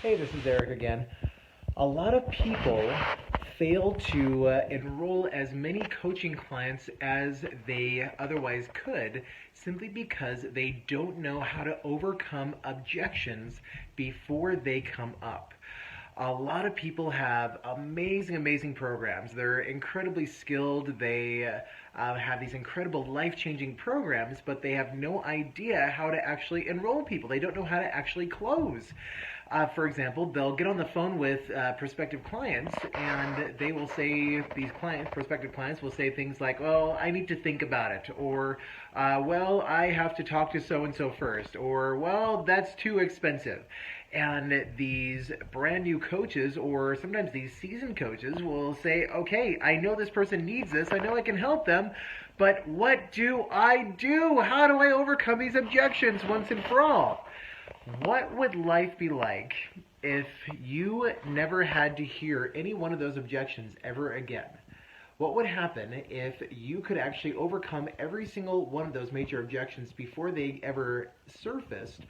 Hey, this is Eric again. A lot of people fail to enroll as many coaching clients as they otherwise could simply because they don't know how to overcome objections before they come up. A lot of people have amazing programs. They're incredibly skilled. They have these incredible life-changing programs, but they have no idea how to actually enroll people. They don't know how to actually close. For example, they'll get on the phone with prospective clients, and they will say, prospective clients will say things like, well, I need to think about it, or, well, I have to talk to so-and-so first, or, well, that's too expensive. And these brand new coaches, or sometimes these seasoned coaches, will say, okay, I know this person needs this, I know I can help them, but what do I do? How do I overcome these objections once and for all? What would life be like if you never had to hear any one of those objections ever again? What would happen if you could actually overcome every single one of those major objections before they ever surfaced,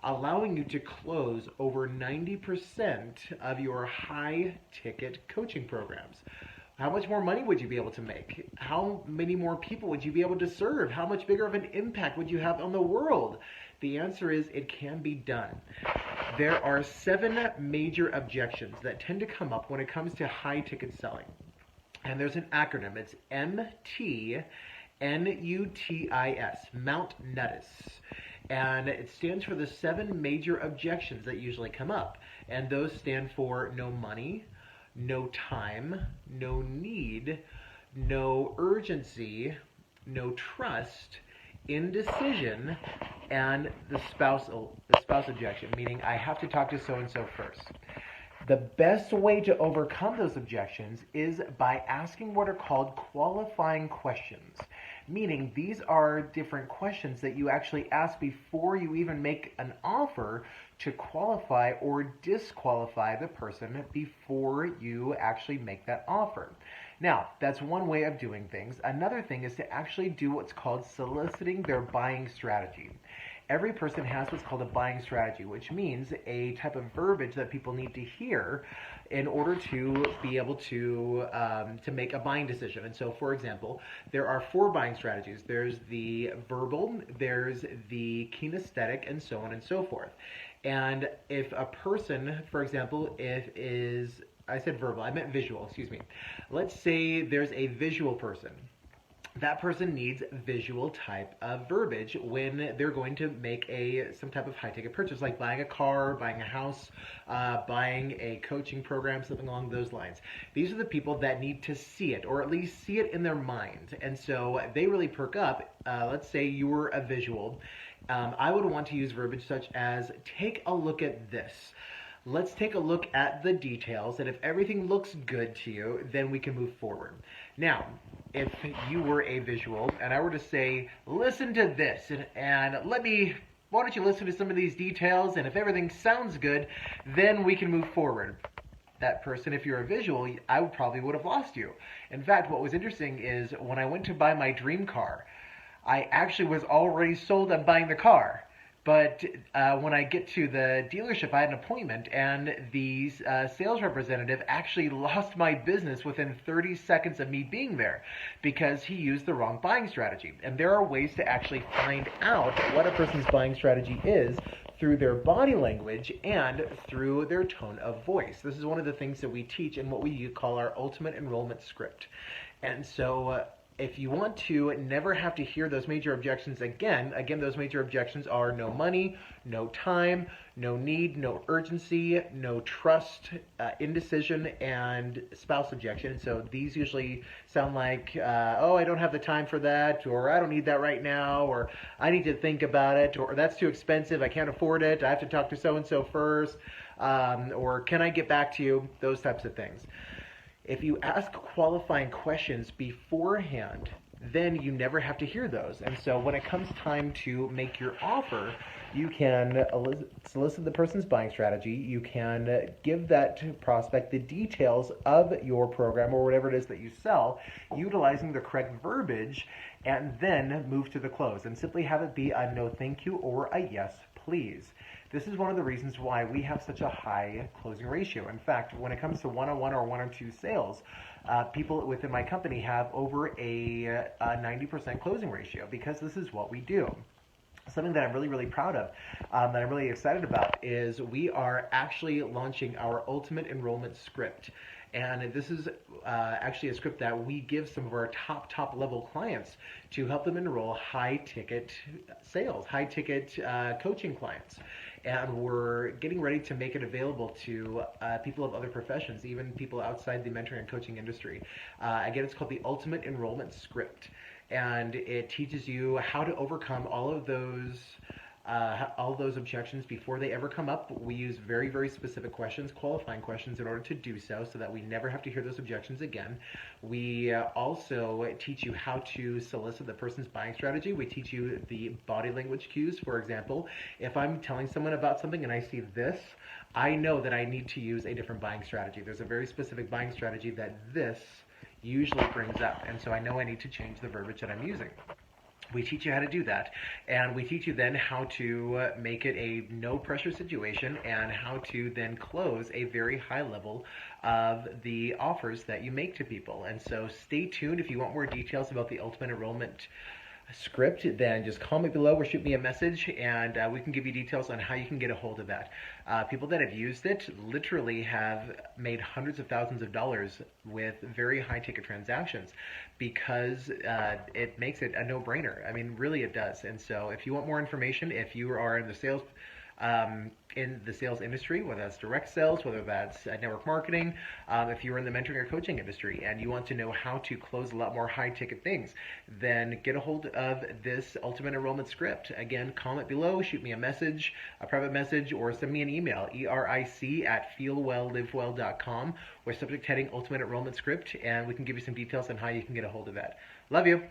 allowing you to close over 90% of your high-ticket coaching programs? How much more money would you be able to make? How many more people would you be able to serve? How much bigger of an impact would you have on the world? The answer is it can be done. There are 7 major objections that tend to come up when it comes to high-ticket selling. And there's an acronym. It's MTNUTIS, Mount Nutis. And it stands for the 7 major objections that usually come up. And those stand for no money, no time, no need, no urgency, no trust, indecision, and the spouse objection, meaning I have to talk to so-and-so first. The best way to overcome those objections is by asking what are called qualifying questions, meaning these are different questions that you actually ask before you even make an offer to qualify or disqualify the person before you actually make that offer. Now, that's one way of doing things. Another thing is to actually do what's called soliciting their buying strategy. Every person has what's called a buying strategy, which means a type of verbiage that people need to hear in order to be able to make a buying decision. And so, for example, there are 4 buying strategies. There's the verbal, there's the kinesthetic, and so on and so forth. And if a person, for example, I said verbal, I meant visual, excuse me. Let's say there's a visual person. That person needs visual type of verbiage when they're going to make some type of high-ticket purchase, like buying a car, buying a house, buying a coaching program, something along those lines. These are the people that need to see it, or at least see it in their mind. And so they really perk up. Let's say you were a visual. I would want to use verbiage such as, take a look at this. Let's take a look at the details, and if everything looks good to you, then we can move forward. Now, if you were a visual, and I were to say, listen to this, and why don't you listen to some of these details, and if everything sounds good, then we can move forward. That person, if you're a visual, I probably would have lost you. In fact, what was interesting is when I went to buy my dream car, I actually was already sold on buying the car. But when I get to the dealership, I had an appointment, and the sales representative actually lost my business within 30 seconds of me being there because he used the wrong buying strategy. And there are ways to actually find out what a person's buying strategy is through their body language and through their tone of voice. This is one of the things that we teach in what we call our ultimate enrollment script. And so if you want to never have to hear those major objections again, those major objections are no money, no time, no need, no urgency, no trust, indecision, and spouse objection. So these usually sound like, oh, I don't have the time for that, or I don't need that right now, or I need to think about it, or that's too expensive, I can't afford it, I have to talk to so-and-so first, or can I get back to you, those types of things. If you ask qualifying questions beforehand, then you never have to hear those. And so when it comes time to make your offer, you can solicit the person's buying strategy. You can give that prospect the details of your program or whatever it is that you sell, utilizing the correct verbiage, and then move to the close. And simply have it be a no thank you or a yes please. This is one of the reasons why we have such a high closing ratio. In fact, when it comes to one-on-one or one-on-two sales, people within my company have over a 90% closing ratio because this is what we do. Something that I'm really, really proud of, that I'm really excited about, is we are actually launching our ultimate enrollment script. And this is actually a script that we give some of our top level clients to help them enroll high ticket sales, high ticket coaching clients. And we're getting ready to make it available to people of other professions, even people outside the mentoring and coaching industry. Again, it's called the Ultimate Enrollment Script. And it teaches you how to overcome all of those objections before they ever come up. We use very, very specific questions, qualifying questions, in order to do so that we never have to hear those objections again. We also teach you how to solicit the person's buying strategy. We teach you the body language cues. For example, if I'm telling someone about something and I see this, I know that I need to use a different buying strategy. There's a very specific buying strategy that this usually brings up, and so I know I need to change the verbiage that I'm using. We teach you how to do that, and we teach you then how to make it a no pressure situation and how to then close a very high level of the offers that you make to people. And so stay tuned. If you want more details about the Ultimate Enrollment Script, then just call me below or shoot me a message, and we can give you details on how you can get a hold of that. People that have used it literally have made hundreds of thousands of dollars with very high ticket transactions because it makes it a no-brainer. I mean, really it does. And so if you want more information, if you are in the sales industry, whether that's direct sales, whether that's network marketing, if you're in the mentoring or coaching industry and you want to know how to close a lot more high ticket things, then get a hold of this Ultimate Enrollment Script. Again, comment below, shoot me a message, a private message, or send me an email, eric@feelwelllivewell.com, with subject heading Ultimate Enrollment Script, and we can give you some details on how you can get a hold of that. Love you.